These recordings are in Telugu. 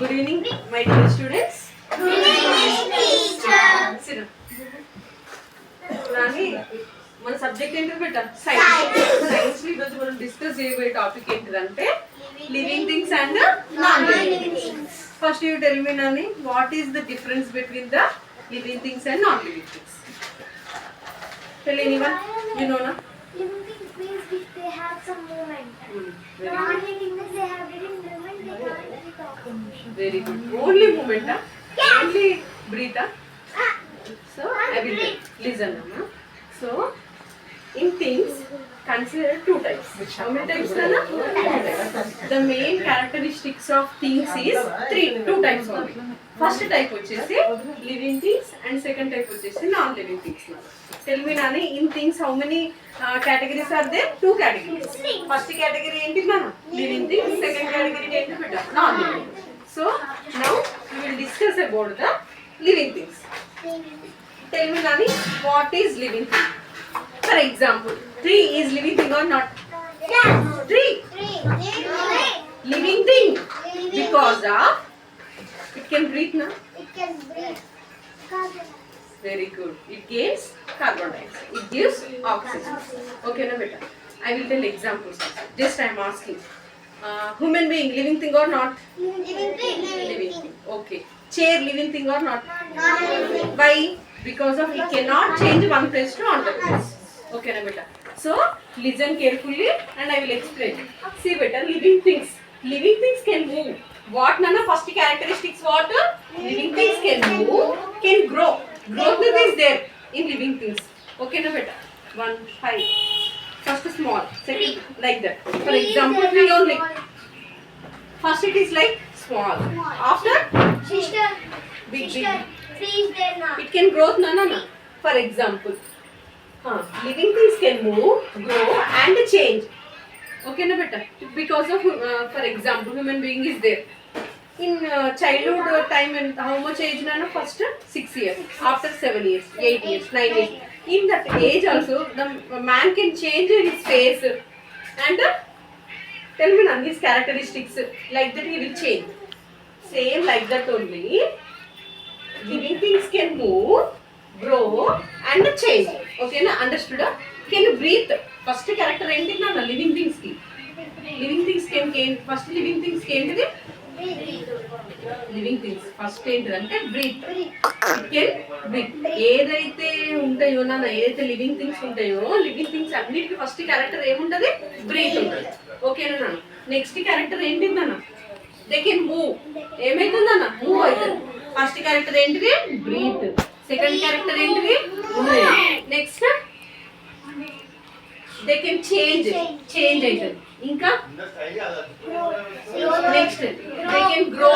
Good evening, my dear students. Good evening, teacher. Sit down. Nani, మన సబ్జెక్ట్ ఏంటిది బేటా? సైన్స్. సైన్స్ లో ఈరోజు మనం డిస్కస్ చేయబోయే టాపిక్ ఏంటిదంటే living things and non living things. First you tell me Nani, what is the difference between the living things and non living things? Tell anyone, you know na? Living things means if they have some movement. Non-living things they have little movement, they can't really talk. Very good. Only movement, huh? Only breathe, huh? So I will listen, Amma. So in things, consider two types. How many types, Nana? The main characteristics of things is two types only. First type వచ్చేసి living things and second type వచ్చేసి non living things. Tell me, Nani, in things how many categories are there? Two categories. First category ఏంటి Nana? Living things. Second category ఏంటి బేటా? Non living. So now we will discuss about the living things. Tell me, Nani, what is living thing? For example, tree is living thing or not? Yes. Tree, living thing, because of it can breathe, na? It can breathe. Very good. It gives carbon dioxide. It gives oxygen. Okay, na beta? I will tell examples. Just I am asking. Human being, living thing or not? Living thing. Living thing. Okay. Chair, living thing or not? Non-living. Why? Because of it cannot change one place to another place. Okay, na beta? So listen carefully and I will explain. See beta, living things. Living things can move. What Nana? First characteristics what? Living things can move, can grow. Growth is there in living things. Okay, na beta? 1, 5. First small, second like that. For example, tree only. First it is like small. After Sister. big, Sister. big. Tree is there now. It can grow, na. For example, living things can move, grow and change. Okay, na beta? Because of, for example, human being is there. In childhood time, and how much age, na? First 6 years. After 7 years, 8 years, 9 years. In that age also, the man can change his face and tell me, na, his characteristics. Like that, he will change. Same like that only. Living things can move, grow and change. Okay, na? Understood? Can you breathe? First character enti na living things ki. Living things came first living things came to the living things. First ఏంటంటే breathe. It can breathe. ఏదైతే ఉంటాయో నా ఏదైతే లివింగ్ థింగ్స్ ఉంటాయో లివింగ్ థింగ్స్ అన్నిటికీ ఫస్ట్ క్యారెక్టర్ ఏముంటది? బ్రీత్ ఉంటుంది. ఓకేనా నాన్న? నెక్స్ట్ క్యారెక్టర్ ఏంటిదన్న? They can move. ఏమైతుందన్న? మూవ్ అవుతుంది. ఫస్ట్ క్యారెక్టర్ ఏంటిది? బ్రీత్. సెకండ్ క్యారెక్టర్ ఏంటిది? నెక్స్ట్ దే కెన్ చేంజ్ అవుతుంది. ఇంకా నెక్స్ట్ దే కెన్ గ్రో.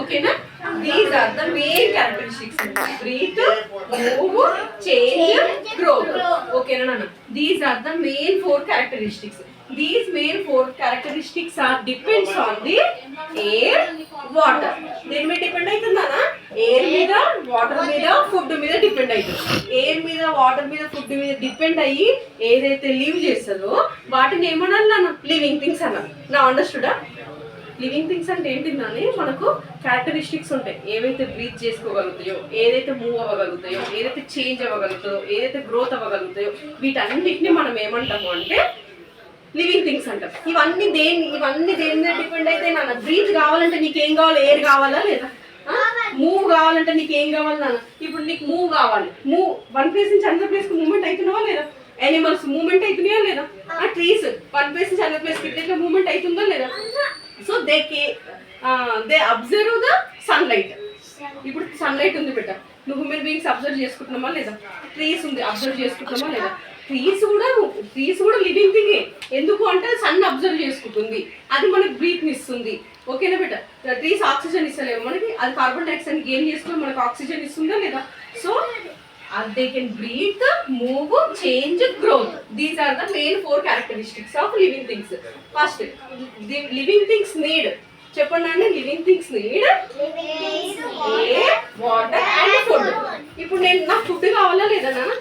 ఓకేనా? These are the main characteristics. Breath, move, change, grow. ఓకేనా నాన్న? These are the main 4 characteristics. These main 4 characteristics are depends on the air, water. దేని మీద డిపెండ్ అవుతుందన్నా? ఎయిర్ మీద, వాటర్ మీద, ఫుడ్ మీద డిపెండ్ అవుతుంది. ఎయిర్ మీద, వాటర్ మీద, ఫుడ్ మీద డిపెండ్ అయ్యి ఏదైతే లీవ్ చేస్తుందో వాటిని ఏమన్నా నాన్న? లివింగ్ థింగ్స్ అన్నారు. నా అండర్స్టూడా? లివింగ్ థింగ్స్ అంటే ఏంటిందని మనకు క్యారెక్టరిస్టిక్స్ ఉంటాయి. ఏవైతే బ్రీత్ చేసుకోగలుగుతాయో, ఏదైతే మూవ్ అవ్వగలుగుతాయో, ఏదైతే చేంజ్ అవ్వగలుగుతాయో, ఏదైతే గ్రోత్ అవ్వగలుగుతాయో వీటన్నిటిని మనం ఏమంటాము అంటే లివింగ్ థింగ్స్ అంటాం. ఇవన్నీ దేని మీద డిపెండ్ అయితే నాన్న? బ్రీత్ కావాలంటే నీకేం కావాలి? ఎయిర్ కావాలా లేదా? మూవ్ కావాలంటే నీకేం కావాలి నాన్న? ఇప్పుడు నీకు మూవ్ కావాలి. మూవ్ వన్ ప్లేస్ నుంచి అనదర్ ప్లేస్ కి మూవ్మెంట్ అవుతున్నావా లేదా? యానిమల్స్ మూవ్మెంట్ అవుతున్నాయా లేదా? ట్రీస్ వన్ ప్లేస్ నుంచి అనదర్ ప్లేస్ కి ఇట్లా మూవ్మెంట్ అవుతుందా లేదా? So they observe the sunlight. ఇప్పుడు సన్లైట్ ఉంది బెట, నువ్వు హ్యూమన్ బీయింగ్స్ అబ్జర్వ్ చేసుకుంటున్నామా లేదా? ట్రీస్ ఉంది, అబ్జర్వ్ చేసుకుంటున్నామా లేదా? ట్రీస్ కూడా లివింగ్ థింగే. ఎందుకు అంటే సన్ అబ్జర్వ్ చేసుకుంటుంది, అది మనకు బ్రీత్ ఇస్తుంది. ఓకేనా బెట? ట్రీస్ ఆక్సిజన్ ఇస్తలేము మనకి, అది కార్బన్ డైఆక్సైడ్ గెయిన్ చేసుకుని మనకు ఆక్సిజన్ ఇస్తుందా లేదా? So they can breathe, move, change, growth. These are the main 4 characteristics of living things. First, the living things need. చెప్పండి, living things need air, water and food. ఇప్పుడు నాకు ఫుడ్ కావాలా లేదా నాన్న?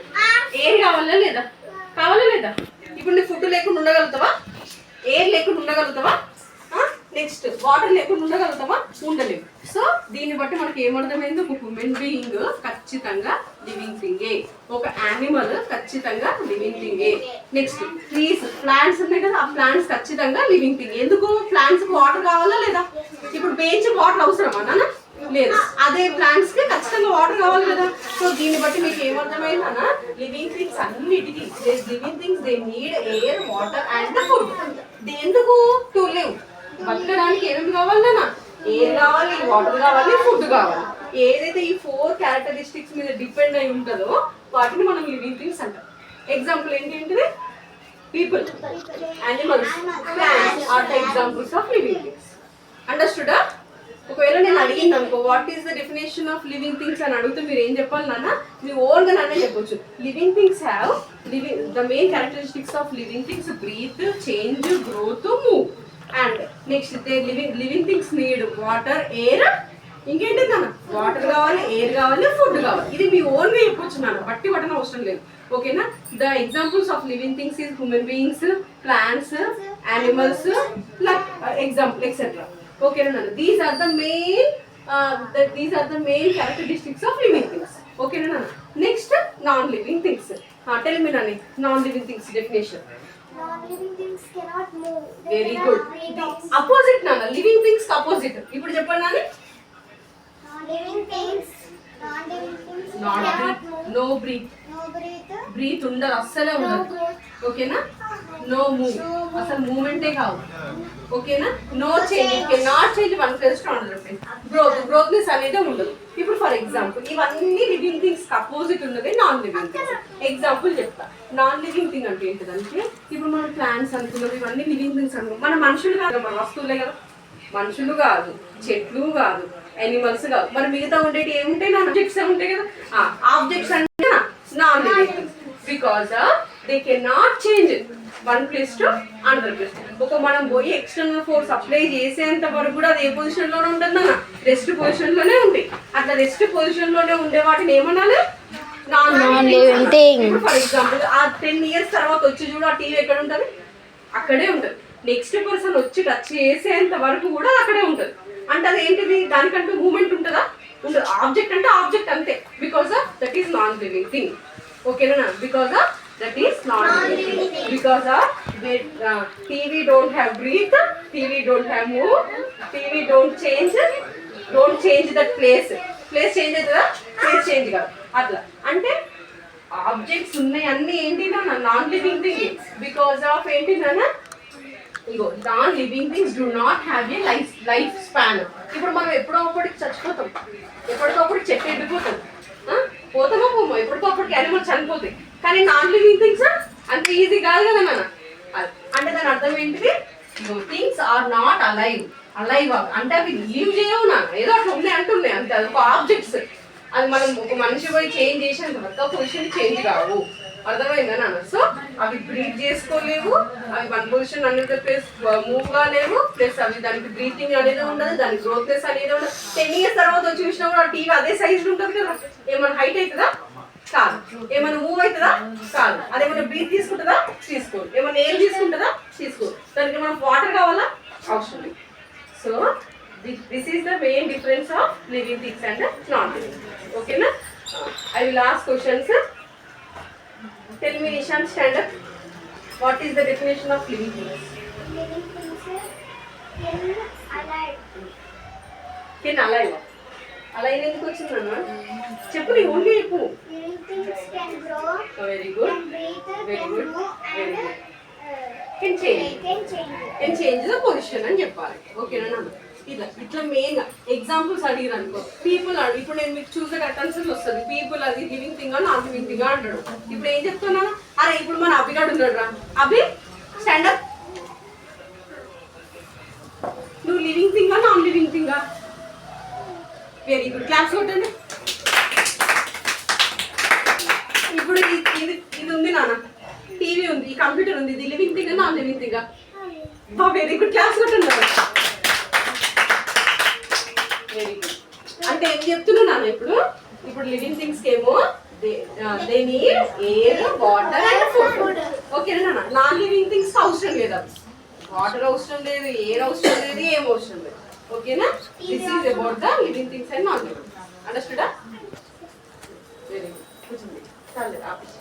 ఎయిర్ కావాలా లేదా? కావాలా లేదా? ఇప్పుడు నీ ఫుడ్ లేకుండా ఉండగలుగుతావా? ఎయిర్ లేకుండా ఉండగలుగుతావా? నెక్స్ట్ వాటర్ లేకుండా ఉండగలుగుతావా? ఉండలేవు. సో దీన్ని బట్టి మనకి ఏమర్థమైంది, ఒక హ్యూమన్ బీయింగ్ ఖచ్చితంగా లివింగ్ థింగే, ఒక యానిమల్ ఖచ్చితంగా లివింగ్ థింగే. నెక్స్ట్ ట్రీస్, ప్లాంట్స్ ఉన్నాయి కదా, ఆ ప్లాంట్స్ ఖచ్చితంగా లివింగ్ థింగ్. ఎందుకు? ప్లాంట్స్ కి వాటర్ కావాలా లేదా? ఇప్పుడు బెంచ్ వాటర్ అవసరమా నాన్న? లేదు. అదే ప్లాంట్స్ కి ఖచ్చితంగా వాటర్ కావాలి కదా. సో దీన్ని బట్టి మీకు ఏమర్థమైందన్నా, లివింగ్ థింగ్స్ అన్నిటికీ living things they need air, water and food. ఎందుకు? టు లివ్, బతకడానికి ఏమేమి కావాలన్నా, ఎయిర్ కావాలి, వాటర్ కావాలి, ఫుడ్ కావాలి. ఏదైతే ఈ 4 క్యారెక్టరిస్టిక్స్ మీద డిపెండ్ అయి ఉంటుందో వాటిని మనం లివింగ్ థింగ్స్ అంటాం. ఎగ్జాంపుల్ ఏంటంటే people, animals, plants are the examples of living things. అండర్స్టూడా? ఒకవేళ నేను అడిగింది అనుకో, what is the definition of living things అని అడిగితే మీరు ఏం చెప్పాలి నాన్న? మీ ఓన్ గా నాన్న చెప్పొచ్చు. Living things have the main characteristics of living things breathe, change, growth, move. And next living things need water, air, ఇంకేంటి నాన్న? వాటర్ కావాలి, ఎయిర్ కావాలి, ఫుడ్ కావాలి. ఇది మీ ఓన్ గా చెప్పొచ్చు నాన్న, బట్టి పట్టడం అవసరం లేదు. ఓకేనా? The examples of living things is human beings, plants, animals, example etcetera. ఓకేనా నాన్న? These are the main characteristics of living things. ఓకేనా నాన్న? Next non living things. Tell me నాని, non living things definition. Non-living things cannot move. Very good. Opposite నాన్న, లివింగ్ థింగ్స్ అపోజిట్. ఇప్పుడు చెప్పండి నాని. Non-living things not cannot breathe, move. No breath. No breath. Breath ఉండదు, అస్సలే ఉండదు. ఓకేనా? నో మూవ్, అసలు మూమెంటే కావు. ఓకేనా? No change, cannot change one place to another place. Growthness అనేది ఉండదు. ఇప్పుడు ఫర్ ఎగ్జాంపుల్ ఇవన్నీ లివింగ్ థింగ్స్ అపోజిట్ ఉన్నది నాన్ లివింగ్ థింగ్స్. ఎగ్జాంపుల్ చెప్తా. నాన్ లివింగ్ థింగ్ అంటే ఏంటిదంటే, ఇప్పుడు మనం ప్లాంట్స్ అనుకున్నాం, ఇవన్నీ లివింగ్ థింగ్స్ అనుకున్నాం. మన మనుషులు కాదు, మన వస్తువులే కదా. మనుషులు కాదు, చెట్లు కాదు, యానిమల్స్ కాదు, మరి మిగతా ఉండేటి ఏముంటాయి? నా ఆబ్జెక్ట్స్ ఉంటాయి కదా. ఆబ్జెక్ట్స్ అంటే non living things because they cannot change one place to another place. ఒక మనం పోయి ఎక్స్టర్నల్ ఫోర్స్ అప్లై చేసేంత వరకు కూడా అది ఏ పొజిషన్ లోనే ఉంటుంది అన్న, రెస్ట్ పొజిషన్ లోనే ఉంటాయి. అట్లా రెస్ట్ పొజిషన్ లోనే ఉండే వాటిని ఏమనాలి? Non living thing. For example ఆ 10 years తర్వాత వచ్చి చూడు, ఆ టీవీ ఎక్కడ ఉంటుంది? అక్కడే ఉంటుంది. నెక్స్ట్ పర్సన్ వచ్చి టచ్ చేసేంత వరకు కూడా అక్కడే ఉంటుంది. అంటే అది ఏంటిది? దానికంటూ మూమెంట్ ఉంటుందా? ఉండదు. ఆబ్జెక్ట్ అంటే ఆబ్జెక్ట్ అంతే. Because of that is non living thing. ఓకేనా? Because of that is non-living thing. Because of TV don't have breathe, TV don't have move, TV don't change that place change అవుతుందా? ప్లేస్ చేంజ్ కాదు. అట్లా అంటే ఆబ్జెక్ట్స్ ఉన్నాయి అన్ని ఏంటి non living thing. Because of ఏంటి నాన్న, ఇగో non living things do not have a life span. ఇప్పుడు మనం ఎప్పుడో ఒకటికి చచ్చిపోతాం, ఎప్పటికప్పుడు చెట్టు ఎండిపోతాం, పోతామో పోమో, ఎప్పటికప్పటికి యానిమల్ చనిపోతాయి. కానీ నాన్ లివింగ్ థింగ్స్ అంత ఈజీ కాదు కదా నాన్న. అంటే దాని అర్థం ఏంటిది? Things are not alive. అంటే అవి లీవ్ చేయవు నాన్న, ఏదో అట్లా ఉన్నాయి అంటున్నాయి అంతే. అది ఒక ఆబ్జెక్ట్స్. అది మనం ఒక మనిషి పోయి చేంజ్ చేసేంత వరకు పొజిషన్ చేంజ్ కావు. అర్థమైందా నాన్న? సో అవి బ్రీత్ చేసుకోలేవు, అవి వన్ పొజిషన్ అనేది ప్లస్ మూవ్ కాలేవు, ప్లస్ అవి దానికి బ్రీతింగ్ అనేది ఉండదు, దానికి గ్రోత్నెస్ అనేది ఉండదు. 10 years తర్వాత వచ్చి చూసినా కూడా టీవీ అదే సైజులో ఉంటుంది కదా. ఏమైనా హైట్ అవుతుందా? కాదు. ఏమైనా మూవ్ అవుతుందా? కాదు. అదేమైనా బ్రీత్ తీసుకుంటుందా? తీసుకోదు. ఏమైనా ఎయిర్ తీసుకుంటుందా? తీసుకోదు. దానికి మనం వాటర్ కావాలా? అవసరం లేదు. So this is the main difference of living things and non living. ఓకేనా? I will ask questions. Tell me, Nishan, stand up. What is the definition of living things? Living things can alive. Can alive? Alive ఎందుకు వచ్చింది అన్న? చెప్పు, నీ ఓన్గా చెప్పు. Living things can grow. Very good. Can breathe. Very Can good. move. Very And good. Can change. Can change the position అని చెప్పాలి. ఓకేనా నాన్న? ఇట్లా మెయిన్ ఎగ్జాంపుల్స్ అడిగిరు అనుకో, పీపుల్ అడిగి, ఇప్పుడు నేను మీకు చూసే కరెన్సీలు వస్తుంది. పీపుల్ అది లివింగ్ థింగ్ అని నాన్ లివింగ్ థింగ్ అంటాడు. ఇప్పుడు ఏం చెప్తున్నాను? అరే ఇప్పుడు మన అభిగాడు ఉన్నాడు రా, అభి స్టాండప్. నువ్వు లివింగ్ థింగా నాన్ లివింగ్ థింగా? వెరీ గుడ్, క్లాప్స్ కొట్టండి. ఇప్పుడు ఇది ఉంది నాన్న, టీవీ ఉంది, ఈ కంప్యూటర్ ఉంది, ఇది లివింగ్ థింగ్ నాన్ లివింగ్ థింగా? వెరీ గుడ్, క్లాప్స్ కొట్టండి. Very good. అంటే ఏం చెప్తున్నా నాన్న, ఇప్పుడు లివింగ్ థింగ్స్ ఏమో they need air, water and food. ఓకేనా నాన్న? నాన్ లివింగ్ థింగ్స్ అవసరం లేదు. వాటర్ అవసరం లేదు, ఎయిర్ అవసరం లేదు, ఏం అవసరం లేదు. ఓకేనా? This is about the living things and non living. అండర్స్టూడా? Very good. కూర్చోండి. చాలు, ఆపేసి.